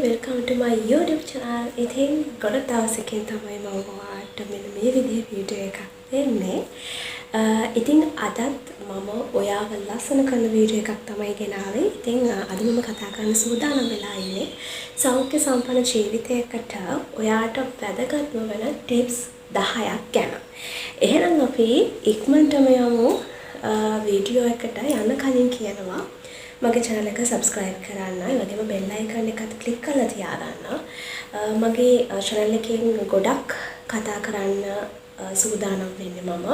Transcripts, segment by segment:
welcome to my YouTube channel. ඉතින් ගොඩක් දවසකින් තමයි මම ඔයාලට මෙන්න මේ විදිහේ වීඩියෝ එකක් දෙන්නේ. ඉතින් අදත් මම ඔයාව ලස්සන කරන වීඩියෝ එකක් තමයි ගෙනාවේ. ඉතින් අද මම කතා කරන්න සූදානම් වෙලා ඉන්නේ සෞඛ්‍ය සම්පන්න ජීවිතයකට ඔයාට වැදගත්ම වෙන ටිප්ස් 10ක් ගැන. එහෙනම් අපි ඉක්මනටම යමු වීඩියෝ එකට යන්න කලින් කියනවා මගේ channel එක subscribe කරන්න, ඒ වගේම bell icon එකත් click කරලා තියාගන්න. මගේ channel එකෙන් ගොඩක් කතා කරන්න සූදානම් වෙන්නේ මම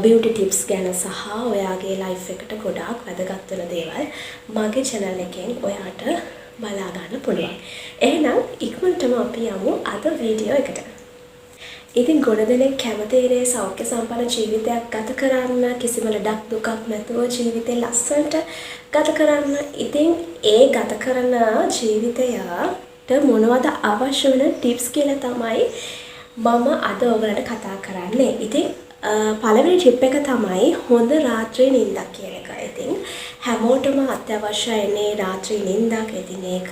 beauty tips ගැන සහ ඔයාගේ life එකට ගොඩාක් වැදගත් වෙන දේවල් මගේ channel එකෙන් ඔයාට බලා ගන්න පුළුවන්. එහෙනම් ඉක්මනටම අපි යමු අද වීඩියෝ එකට. ඉතින් ගොඩ දෙනෙක් කැමති ඉරේ සෞඛ්‍ය සම්පන්න ජීවිතයක් ගත කරන්න, කිසිම ලඩක් දුකක් නැතුව ජීවිතේ ලස්සනට ගත කරන්න. ඉතින් ඒ ගත කරන ජීවිතයට මොනවද අවශ්‍ය වෙන ටිප්ස් කියලා තමයි මම අද ඔයගලන්ට කතා කරන්නේ. ඉතින් පළවෙනි ටිප් එක තමයි හොඳ රාත්‍රී නිින්දක් කියන එක. ඉතින් හැමෝටම අත්‍යවශ්‍යයිනේ රාත්‍රී නිින්දක්. ඉතින් ඒක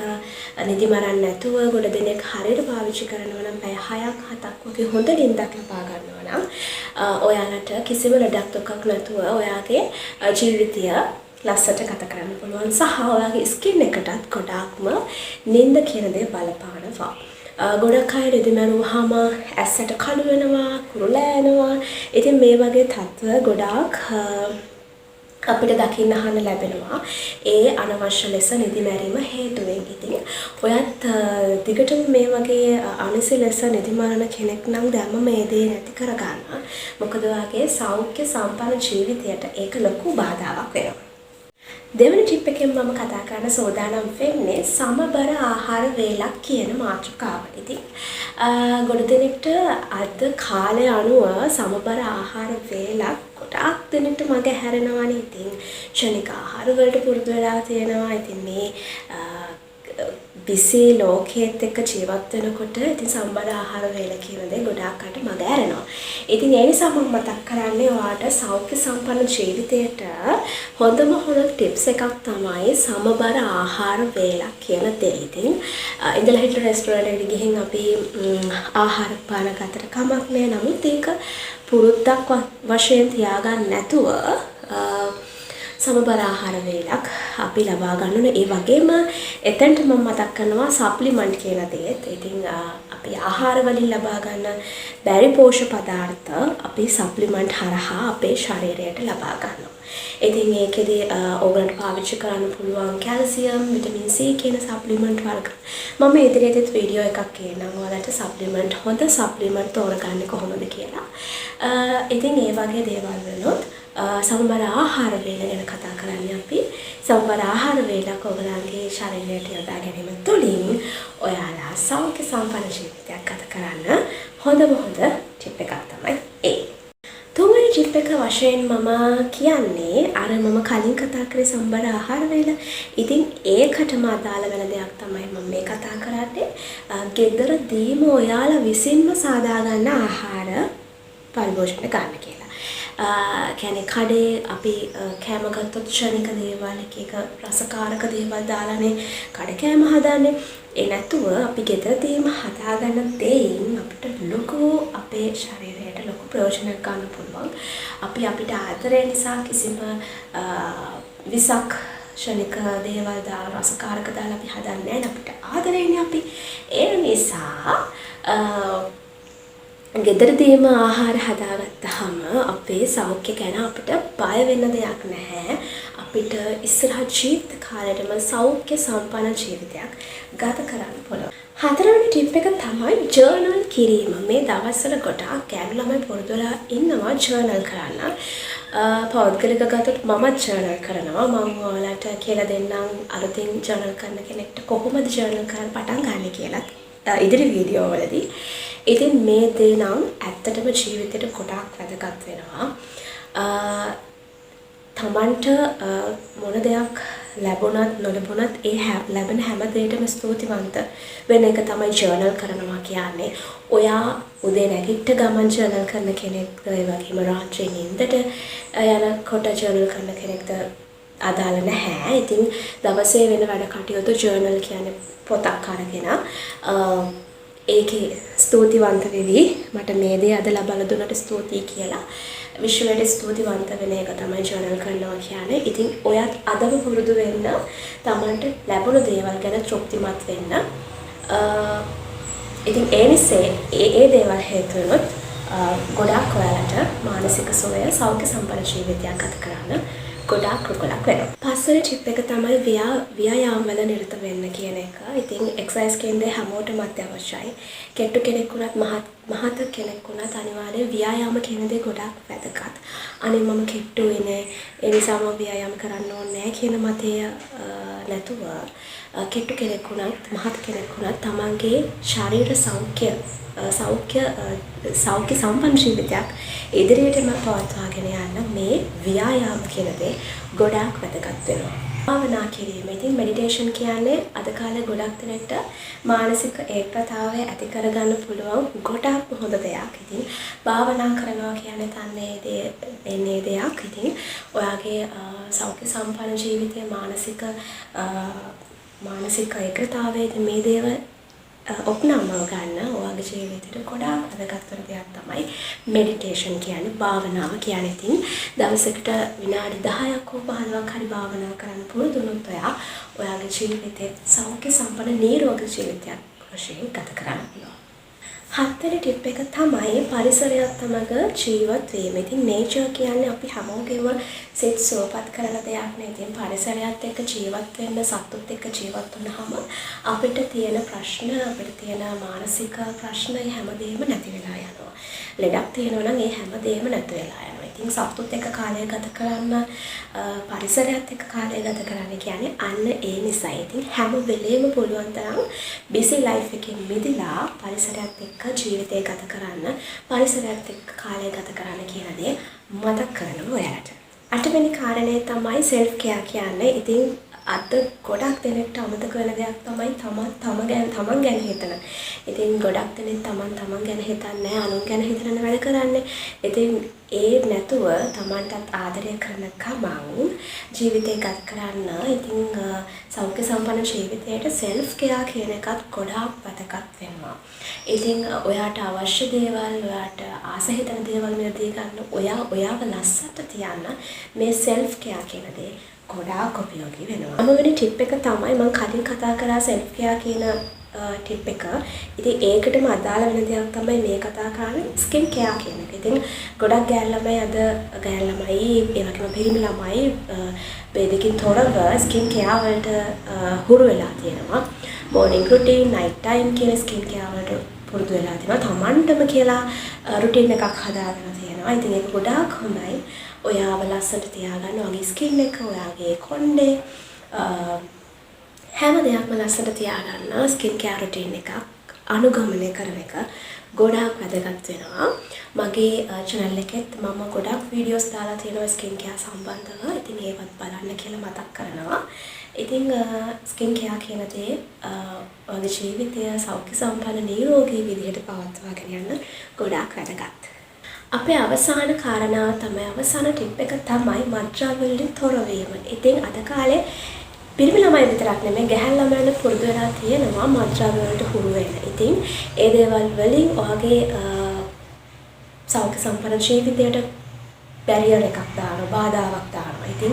නිදි මරන්න නැතුව ගොඩ දෙනෙක් හරියට පාවිච්චි කරනවා නම් පැය 6ක් 7ක් වගේ හොඳ නිින්දක් ලබා ගන්නවා නම් ඔයාලට කිසිම ලඩක් දුකක් නැතුව ඔයාගේ ජීවිතය ලස්සට ගත කරන්න පුළුවන්. සහ ඔයාගේ ස්කින් එකටත් ගොඩාක්ම නිින්ද කියන දේ බලපානවා. ගොඩක් අය රෙදි මරුවාම ඇස්සට කළු වෙනවා, කුරුලා යනවා. ඉතින් මේ වගේ තත්ත්ව ගොඩාක් අපිට දකින්න අහන්න ලැබෙනවා. ඒ අනවශ්‍ය ලෙස නිදි මැරීම හේතුවෙන්. ඉතින් ඔයත් දිගටම මේ වගේ අනිසි ලෙස නිදි මරන කෙනෙක් නම් දැම්ම මේ දේ නැති කරගන්න. මොකද ඔයාගේ සෞඛ්‍ය සම්පන්න ජීවිතයට ඒක ලොකු බාධාවක් වෙනවා. දෙවන ටිප් එකෙන් මම කතා කරන්න සෝදානම් වෙන්නේ සමබර ආහාර වේලක් කියන මාතෘකාව. ඉතින් ගොඩ දෙනෙක්ට අද කාලය අනුව සමබර ආහාර වේලක් ගොඩාක් දෙනෙක්ට මග හැරෙනවානේ. ඉතින් ක්ෂණික ආහාර වලට පුරුදු වෙලා තියෙනවා. ඉතින් මේ බිසි ලෝකයේත් එක්ක ජීවත් වෙනකොට ඉතින් සමබර ආහාර වේල කියන දේ ගොඩාක් අයට මග හැරෙනවා. ඉතින් ඒ නිසා මම මතක් කරන්නේ ඔයාට සෞඛ්‍ය සම්පන්න ජීවිතයට හොඳම ටිප්ස් එකක් තමයි සමබර ආහාර වේලක් කියන දේ. ඉතින් ඉඳලා හිටලා රෙස්ටුරන්ට් එකට ගිහින් අපි ආහාර පාන ගතට කමක් නෑ. නමුත් ඒක පුරුද්දක් වශයෙන් තියාගන්න නැතුව සමබර ආහාර වේලක් අපි ලබා ගන්න ඕනේ. ඒ වගේම එතනට මම මතක් කරනවා සප්ලිමන්ට් කියන දේත්. ඉතින් අපි ආහාර වලින් ලබා ගන්න බැරි පෝෂක පදාර්ථ අපි සප්ලිමන්ට් හරහා අපේ ශරීරයට ලබා ගන්නවා. ඉතින් ඒකෙදි ඕගලන්ට පාවිච්චි කරන්න පුළුවන් කැල්සියම්, විටමින් C කියන සප්ලිමන්ට් වර්ග. මම ඉදිරියේදීත් වීඩියෝ එකක් කියනවා ඔයාලට සප්ලිමන්ට් හොඳ සප්ලිමන්ට් තෝරගන්නේ කොහොමද කියලා. ඉතින් ඒ වගේ දේවල් වලත් සමබර ආහාර වේල ගැන කතා කරන්නේ අපි. සමබර ආහාර වේලක් ඔයගලගේ ශරීරයට යොදා ගැනීම තුළින් ඔයාලා සෞඛ්‍ය සම්පන්න ජීවිතයක් ගත කරන්න හොඳ ටිප් එකක් තමයි ඒ. තුන්වෙනි ටිප් එක වශයෙන් මම කියන්නේ අර මම කලින් කතා කරේ සමබර ආහාර වේල. ඉතින් ඒකටම අදාළ වෙන දෙයක් තමයි මම මේ කතා කරන්නේ. ගෙදරදීම ඔයාලා විසින්ම සාදා ගන්න ආහාර පරිභෝජනය ගන්න කියලා. කියන්නේ කඩේ අපි කෑම ගත්තොත් ක්ෂණික දේවල් එක රසකාරක දේවල් දාලානේ කඩ කෑම හදන්නේ. ඒ නැතුව අපි ගෙදරදීම හදාගන්න දෙයින් අපිට ලොකු අපේ ශරීරයට ලොකු ප්‍රයෝජනයක් ගන්න පුළුවන්. අපි අපිට ආදරය නිසා කිසිම විසක් ක්ෂණික දේවල් දාලා රසකාරක දාලා අපි හදන්නේ නැහැ. අපිට ආදරේනේ අපි. ඒ නිසා ගෙදරදීම ආහාර හදාගත්තාම අපේ සෞඛ්‍ය ගැන අපිට බය වෙන්න දෙයක් නැහැ. අපිට ඉස්සරහ ජීවිත කාලෙටම සෞඛ්‍ය සම්පන්න ජීවිතයක් ගත කරන්න පුළුවන්. හතරවෙනි ටිප් එක තමයි ජර්නල් කිරීම. මේ දවස්වල ගොඩාක් ගෑනු ළමයි පුරුදු වෙලා ඉන්නවා ජර්නල් කරන්න. පෞද්ගලික ගතත් මමත් ජර්නල් කරනවා. මම ඔයාලට කියලා දෙන්නම් අලුතින් ජර්නල් කරන කෙනෙක්ට කොහොමද ජර්නල් කරන්න පටන් ගන්න කියලා ඉදිරි වීඩියෝ වලදී. ඉතින් මේ දේ නම් ඇත්තටම ජීවිතේට ගොඩාක් වැදගත් වෙනවා. තමන්ට මොන දෙයක් ලැබුණත් නොලැබුණත් ඒ ලැබෙන හැම දෙයකටම ස්තුතිවන්ත වෙන එක තමයි ජර්නල් කරනවා කියන්නේ. ඔයා උදේ නැගිට ගමන් ජර්නල් කරන කෙනෙක්, ඒ වගේම රාත්‍රියේ නිින්දට යනකොට ජර්නල් කරන කෙනෙක්ද අදාළ නැහැ. ඉතින් දවසේ වෙන වැඩ කටයුතු ජර්නල් කියන්නේ පොතක් අරගෙන ඒකේ ස්තුතිවන්ත වෙවි මට මේ දේ අද ලබා දුන්නට ස්තුතියි කියලා විශ්වයට ස්තුතිවන්ත වෙන එක තමයි ජර්නල් කරනවා කියන්නේ. ඉතින් ඔයත් අදම පුරුදු වෙන්න තමන්ට ලැබුණු දේවල් ගැන තෘප්තිමත් වෙන්න. ඉතින් ඒ නිසා ඒ දේවල් හේතු වෙනොත් ගොඩාක් ඔයාලට මානසික සුවය සෞඛ්‍ය සම්පන්න ජීවිතයක් ගත කරන්න ගොඩාක් රුකුලක් වෙනවා. පස්වෙනි ටිප් එක තමයි ව්‍යායාම වල නිරත වෙන්න කියන එක. ඉතින් එක්සර්සයිස් කියන්නේ හැමෝටම අත්‍යවශ්‍යයි. කෙට්ටු කෙනෙක් වුණත් මහත කෙනෙක් වුණත් අනිවාර්යයෙන් ව්‍යායාම කියන දේ ගොඩාක් වැදගත්. අනේ මම කෙට්ටු වෙන්නේ ඒ නිසා මම ව්‍යායාම කරන්න ඕනේ නැහැ කියන මතය නැතුව කෙට්ටු කෙනෙක් වුණත් මහත් කෙනෙක් වුණත් තමන්ගේ ශරීර සෞඛ්‍ය සම්පන්න ජීවිතයක් ඉදිරියටම පවත්වාගෙන යන්න මේ ව්‍යායාම කියන දේ ගොඩාක් වැදගත් වෙනවා. භාවනා කිරීම. ඉතින් මෙඩිටේෂන් කියන්නේ අද කාලේ ගොඩක් දෙනෙක්ට මානසික ඒකතාවය ඇති කරගන්න පුළුවන් ගොඩාක් හොඳ දෙයක්. ඉතින් භාවනා කරනවා කියන්නේ තන්නේ එන්නේ දෙයක්. ඉතින් ඔයාගේ සෞඛ්‍ය සම්පන්න ජීවිතයේ මානසික ඒකතාවයේ මේ දේවල් ඔප්නම්ව ගන්න ඔයාගේ ජීවිතේට ගොඩාක් වැදගත් වෙන දෙයක් තමයි මෙඩිටේෂන් කියන්නේ භාවනාව කියන්නේ. ඉතින් දවසකට විනාඩි 10ක් හෝ 15ක් හරි භාවනා කරන්න පුරුදු වුණොත් ඔයාගේ ජීවිතේ සෞඛ්‍ය සම්පන්න නිරෝගී ජීවිතයක් වශයෙන් ගත කරන්න පුළුවන්. හත්වෙනි ටිප් එක තමයි පරිසරයත් සමග ජීවත් වීම. ඉතින් නේචර් කියන්නේ අපි හැමෝගෙම සිත සුවපත් කරන දෙයක් නේ. ඉතින් පරිසරයත් එක්ක ජීවත් වෙන්න සතුත් එක්ක ජීවත් වුණාම අපිට තියෙන ප්‍රශ්න අපිට තියෙන මානසික ප්‍රශ්න හැමදේම නැති වෙලා යනවා. ලෙඩක් තියෙනවා නම් ඒ හැමදේම නැති වෙලා යනවා. ඉතින් සතුත් එක්ක කාලය ගත කරන්න පරිසරයත් එක්ක කාලය ගත කරන්න කියන්නේ අන්න ඒ නිසයි. ඉතින් හැම වෙලේම පුළුවන් තරම් බිසි ලයිෆ් එකකින් මිදලා පරිසරයත් එක්ක ජීවිතය ගත කරන්න පරිසරයත් එක්ක කාලය ගත කරන්න කියන දේ මතක් කරනවා ඔයාලට. අටවෙනි කාරණේ තමයි self care කියන්නේ. ඉතින් අද ගොඩක් දෙනෙක්ට අමතක වෙන දෙයක් තමයි තමන් ගැන හිතන. ඉතින් ගොඩක් දෙනෙක් තමන් ගැන හිතන්නේ නැහැ, අනුන් ගැන හිතන වැඩ කරන්නේ. ඉතින් ඒ නැතුව තමන්ටත් ආදරය කරන කමං ජීවිතේ ගත කරන්න. ඉතින් සෞඛ්‍ය සම්පන්න ජීවිතයට self care කියන එකත් ගොඩාක් වැදගත් වෙනවා. ඉතින් ඔයාට අවශ්‍ය දේවල්, ඔයාට ආස හිතන දේවල් මිලදී ගන්න, ඔයාව ලස්සට තියන්න මේ self care කියන දේ ගොඩාක් උපයෝගී වෙනවා. අමවෙනි ටිප් එක තමයි මම කලින් කතා කරා self care කියන ටිප් එක. ඉතින් ඒකටම අදාළ වෙන දෙයක් තමයි මේ කතා කරන්නේ skin care කියන එක. ඉතින් ගොඩක් ගෑල් ළමයි ඒ වගේම පිරිමි ළමයි වේදකින් තොරව skin care වලට හුරු වෙලා තියෙනවා. morning routine, night time කියන skin care වලට පුරුදු වෙලා තියෙනවා. තමන්ටම කියලා routine එකක් හදාගෙන තියෙනවා. ඉතින් ඒක ගොඩාක් හොඳයි. ඔයාව ලස්සට තියාගන්න ඔයාගේ ස්කින් එක, ඔයාගේ කොණ්ඩේ හැම දෙයක්ම ලස්සට තියාගන්න ස්කින් කෙයාර් රුටින් එකක් අනුගමනය කරන එක ගොඩාක් වැදගත් වෙනවා. මගේ channel එකෙත් මම ගොඩක් වීඩියෝස් දාලා තියෙනවා ස්කින් කෙයාර් සම්බන්ධව. ඉතින් ඒවත් බලන්න කියලා මතක් කරනවා. ඉතින් ස්කින් කෙයාර් කියන දේ ඔයාගේ ජීවිතය සෞඛ්‍ය සම්පන්න නිරෝගී විදිහට පවත්වාගෙන යන්න ගොඩාක් වැදගත්. අපේ අවසාන කාරණාව තමයි අවසාන ටිප් එක තමයි මත්ද්‍රව්‍ය වලින් තොර වීම. ඉතින් අද කාලේ පිරිමි ළමයි විතරක් නෙමෙයි ගැහැණු ළමයින්ට පුරුදු වෙලා තියෙනවා මත්ද්‍රව්‍ය වලට හුරු වෙන්න. ඉතින් ඒ දේවල් වලින් ඔයාගේ සෞඛ්‍ය සම්පන්න ජීවිතයට බැරියර් එකක් දානවා, බාධාවක් දානවා. ඉතින්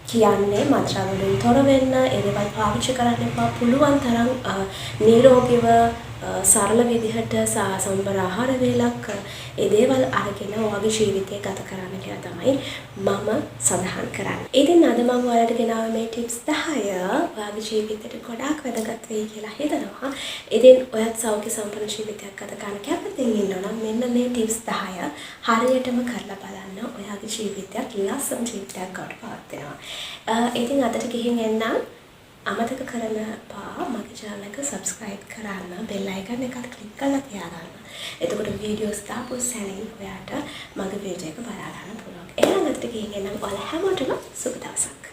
කියන්නේ මත්ද්‍රව්‍ය වලින් තොර වෙන්න, ඒ දේවල් පාවිච්චි කරන්න එපා. පුළුවන් තරම් නිරෝගීව සරල විදිහට සම්බර ආහාර වේලක් ඒ දේවල් අරගෙන ඔයාගේ ජීවිතය ගත කරන්න කියලා තමයි මම සඳහන් කරන්නේ. ඉතින් අද මම ඔයාලට ගෙනාවේ මේ ටිප්ස් 10 ඔයාගේ ජීවිතයට ගොඩාක් වැදගත් වෙයි කියලා හිතනවා. ඉතින් ඔයත් සෞඛ්‍ය සම්පන්න ජීවිතයක් ගත කරන්න කැමතින් ඉන්නවා නම් මෙන්න මේ ටිප්ස් 10 හරියටම කරලා බලන්න ඔයාගේ ජීවිතයක් ලස්සන ජීවිතයක් ගන්න පවත්වනවා. ඉතින් අදට ගිහින් එන්න අමතක කරන්න එපා මගේ channel එක subscribe කරන්න, bell icon එකත් click කරලා තියාගන්න. එතකොට videos දාපු සැනින් ඔයාට මගේ page එක බලා ගන්න පුළුවන්. එහෙනම් අදට ගිහින් එන්න ඔයාලා හැමෝටම සුබ දවසක්.